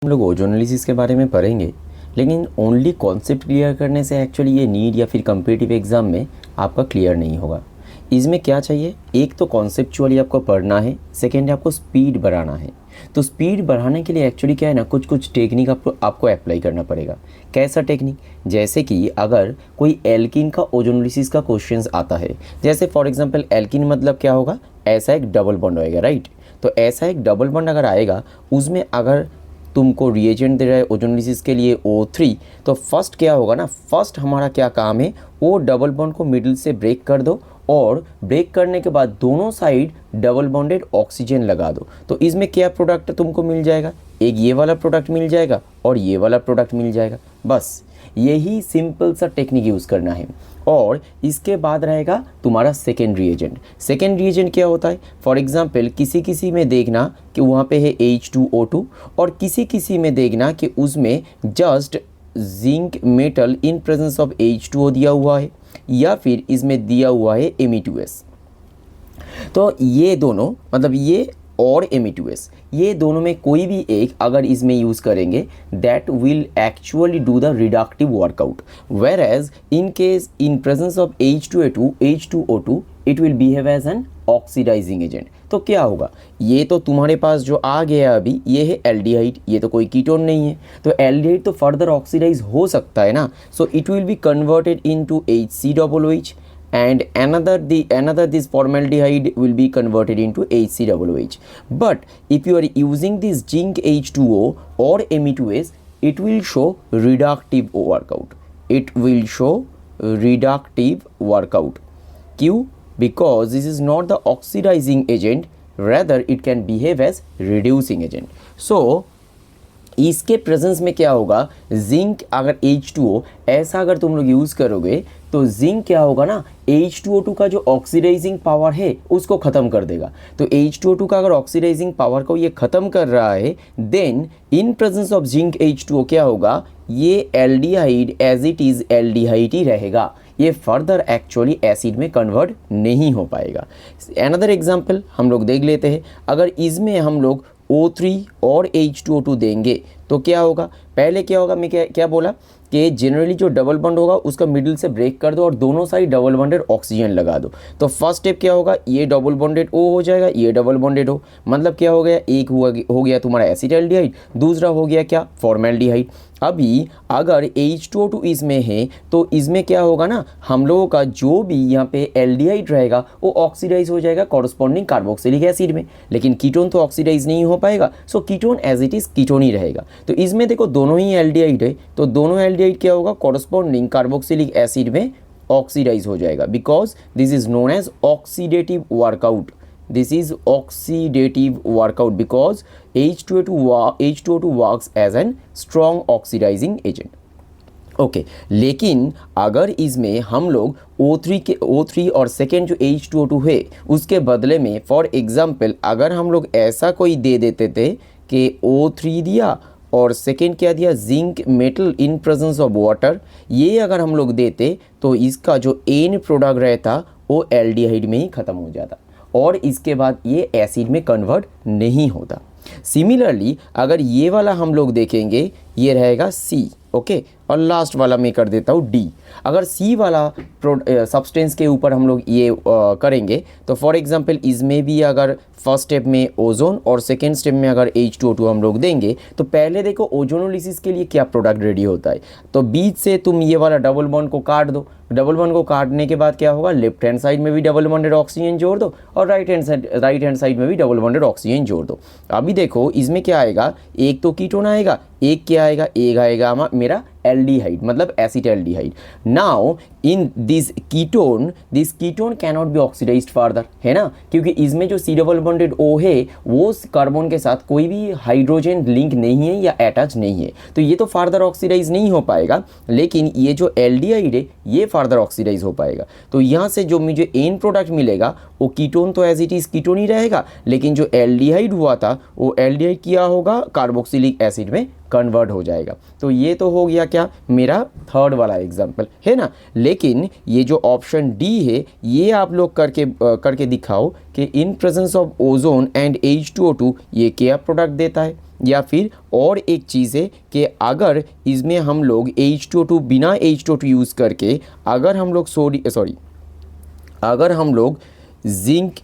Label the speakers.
Speaker 1: हम लोग ओजोनोलिसिस के बारे में पढ़ेंगे, लेकिन ओनली कॉन्सेप्ट क्लियर करने से एक्चुअली ये नीट या फिर कम्पिटिटिव एग्ज़ाम में आपका क्लियर नहीं होगा। इसमें क्या चाहिए, एक तो कॉन्सेप्चुअली आपको पढ़ना है, सेकेंड आपको स्पीड बढ़ाना है। तो स्पीड बढ़ाने के लिए एक्चुअली क्या है ना, कुछ टेक्निक आपको अप्लाई करना पड़ेगा। कैसा टेक्निक, जैसे कि अगर कोई एल्किन का ओजोनोलिसिस का क्वेश्चंस आता है, जैसे फॉर एग्जांपल एल्किन मतलब क्या होगा, ऐसा एक डबल बॉन्ड होएगा, राइट। तो ऐसा एक डबल बॉन्ड अगर आएगा, उसमें अगर तुमको रिएजेंट दे रहा है ओजोनोलिसिस के लिए O3, तो फर्स्ट क्या होगा ना, फर्स्ट हमारा क्या काम है, वो डबल बॉन्ड को मिडिल से ब्रेक कर दो और ब्रेक करने के बाद दोनों साइड डबल बॉन्डेड ऑक्सीजन लगा दो। तो इसमें क्या प्रोडक्ट तुमको मिल जाएगा, एक ये वाला प्रोडक्ट मिल जाएगा और ये वाला प्रोडक्ट मिल जाएगा। बस यही सिंपल सा टेक्निक यूज़ करना है। और इसके बाद रहेगा तुम्हारा सेकेंड रिएजेंट। सेकेंड रिएजेंट क्या होता है, फॉर एग्जांपल किसी किसी में देखना कि वहाँ पे है H2O2 और किसी किसी में देखना कि उसमें just zinc metal in presence of H2O दिया हुआ है, या फिर इसमें दिया हुआ है Me2S। तो ये दोनों मतलब ये और Me2S, ये दोनों में कोई भी एक अगर इसमें यूज़ करेंगे, that will actually do the reductive workout, where as in case in presence of H2O2 it will behave as an oxidising agent. तो क्या होगा, ये तो तुम्हारे पास जो आ गया अभी, ये है एल्डिहाइड, ये तो कोई कीटोन नहीं है, तो एल्डिहाइड तो फर्दर ऑक्सीडाइज हो सकता है ना। So it will be converted into HCOOH and another this formaldehyde will be converted into HCOOH. But if you are using this zinc H2O or Me2S, it will show reductive workout. It will show reductive workout. क्यों? Because this is not the oxidizing agent, rather it can behave as reducing agent. So इसके presence में क्या होगा, zinc अगर H2O ऐसा अगर तुम लोग यूज़ करोगे, तो जिंक क्या होगा ना, H2O2 का जो ऑक्सीडाइजिंग पावर है उसको ख़त्म कर देगा। तो H2O2 का अगर ऑक्सीडाइजिंग पावर को ये ख़त्म कर रहा है, then in presence of zinc H2O क्या होगा, ये aldehyde as it is aldehyde ही रहेगा, ये फर्दर एक्चुअली एसिड में कन्वर्ट नहीं हो पाएगा। अनदर एग्जाम्पल हम लोग देख लेते हैं, अगर इसमें हम लोग O3 और H2O2 देंगे तो क्या होगा, पहले क्या होगा, मैं क्या बोला कि जनरली जो डबल बॉन्ड होगा उसका मिडिल से ब्रेक कर दो और दोनों साइड डबल बॉन्डेड ऑक्सीजन लगा दो। तो फर्स्ट स्टेप क्या होगा, ये डबल बॉन्डेड O हो जाएगा, ये डबल बॉन्डेड O, मतलब क्या हो गया, एक हो गया तुम्हारा एसिटाल्डिहाइड, दूसरा हो गया क्या, फॉर्मेल्डिहाइड। अभी अगर H2O2 इसमें है तो इसमें क्या होगा ना, हम लोगों का जो भी यहाँ पे एल्डिहाइड रहेगा वो ऑक्सीडाइज हो जाएगा कॉरस्पॉन्डिंग कार्बोक्सिलिक एसिड में, लेकिन कीटोन तो ऑक्सीडाइज नहीं हो पाएगा, so ketone as it is ketone ही रहेगा। तो इसमें देखो दोनों ही एल्डिहाइड है, तो दोनों एल्डिहाइड क्या होगा, कॉरस्पॉन्डिंग कार्बोक्सिलिक एसिड में ऑक्सीडाइज हो जाएगा, because this is known as oxidative workout. This is oxidative workout because H2O2 works as an strong oxidizing agent. Okay लेकिन अगर इसमें हम लोग O3 और सेकेंड जो H2O2 है उसके बदले में फॉर एग्जांपल अगर हम लोग ऐसा कोई दे देते थे कि O3 दिया और सेकेंड क्या दिया, zinc metal in presence of water, ये अगर हम लोग देते तो इसका जो एन प्रोडक्ट रहता वो एल्डिहाइड में ही ख़त्म हो जाता और इसके बाद ये एसिड में कन्वर्ट नहीं होता। सिमिलरली अगर ये वाला हम लोग देखेंगे, ये रहेगा C, ओके, और लास्ट वाला मैं कर देता हूँ D। अगर C वाला सब्सटेंस के ऊपर हम लोग ये करेंगे तो फॉर एग्जांपल इसमें भी अगर फर्स्ट स्टेप में ओजोन और सेकेंड स्टेप में अगर H2O2 हम लोग देंगे, तो पहले देखो ओजोनोलिसिस के लिए क्या प्रोडक्ट रेडी होता है, तो बीच से तुम ये वाला डबल बॉन्ड को काट दो, डबल बॉन्ड को काटने के बाद क्या होगा, लेफ्ट हैंड साइड में भी डबल बॉन्डेड ऑक्सीजन जोड़ दो और राइट हैंड साइड में भी डबल बॉन्डेड ऑक्सीजन जोड़ दो। अभी देखो इसमें क्या आएगा, एक तो कीटोन आएगा, एक क्या आएगा, एक आएगा मेरा एल्डिहाइड मतलब acetaldehyde. Now in this ketone cannot be oxidised further, है ना, क्योंकि इसमें जो C डबल बॉन्डेड O है वो कार्बन के साथ कोई भी हाइड्रोजन लिंक नहीं है या अटैच नहीं है, तो ये तो फर्दर ऑक्सीडाइज नहीं हो पाएगा, लेकिन ये जो एल्डिहाइड है ये फर्दर ऑक्सीडाइज हो पाएगा। तो यहाँ से जो मुझे एंड प्रोडक्ट मिलेगा वो कीटोन तो एज इट इज़ कीटोन ही रहेगा, लेकिन जो एल्डिहाइड हुआ था वो एल्डिहाइड क्या होगा, कार्बोक्सिलिक एसिड में कन्वर्ट हो जाएगा। तो ये तो हो गया क्या, मेरा थर्ड वाला एग्जाम्पल, है ना। लेकिन ये जो ऑप्शन D है ये आप लोग करके दिखाओ कि इन presence of ozone and H2O2 ये क्या प्रोडक्ट देता है। या फिर और एक चीज़ है कि अगर इसमें हम लोग H2O2 बिना H2O2 यूज़ करके अगर हम लोग अगर हम लोग जिंक